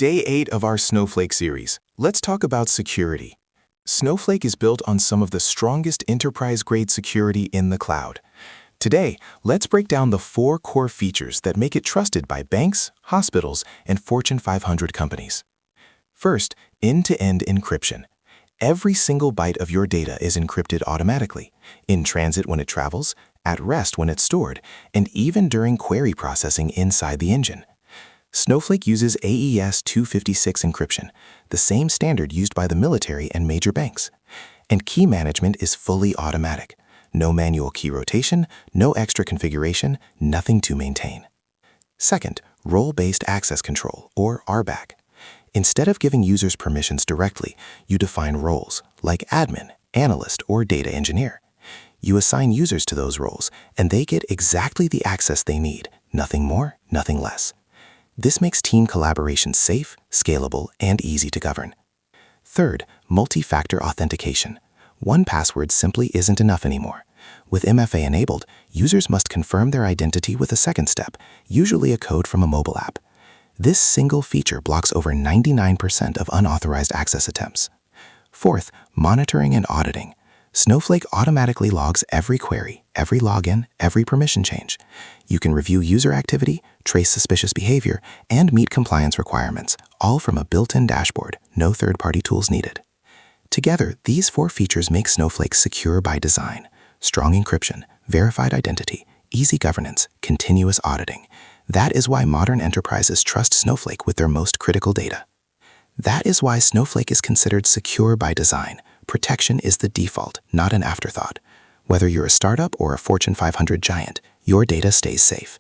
Day 8 of our Snowflake series. Let's talk about security. Snowflake is built on some of the strongest enterprise-grade security in the cloud. Today, let's break down the 4 core features that make it trusted by banks, hospitals, and Fortune 500 companies. First, end-to-end encryption. Every single byte of your data is encrypted automatically, in transit when it travels, at rest when it's stored, and even during query processing inside the engine. Snowflake uses AES 256 encryption, the same standard used by the military and major banks. And key management is fully automatic. No manual key rotation, no extra configuration, nothing to maintain. Second, role-based access control, or RBAC. Instead of giving users permissions directly, you define roles, like admin, analyst, or data engineer. You assign users to those roles, and they get exactly the access they need, nothing more, nothing less. This makes team collaboration safe, scalable, and easy to govern. Third, multi-factor authentication. One password simply isn't enough anymore. With MFA enabled, users must confirm their identity with a second step, usually a code from a mobile app. This single feature blocks over 99% of unauthorized access attempts. Fourth, monitoring and auditing. Snowflake automatically logs every query, every login, every permission change. You can review user activity, trace suspicious behavior, and meet compliance requirements, all from a built-in dashboard, no third-party tools needed. Together, these 4 features make Snowflake secure by design. Strong encryption, verified identity, easy governance, continuous auditing. That is why modern enterprises trust Snowflake with their most critical data. That is why Snowflake is considered secure by design. Protection is the default, not an afterthought. Whether you're a startup or a Fortune 500 giant, your data stays safe.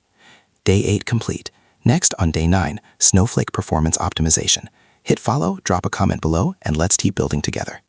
Day 8 complete. Next, on Day 9, Snowflake performance optimization. Hit follow, drop a comment below, and let's keep building together.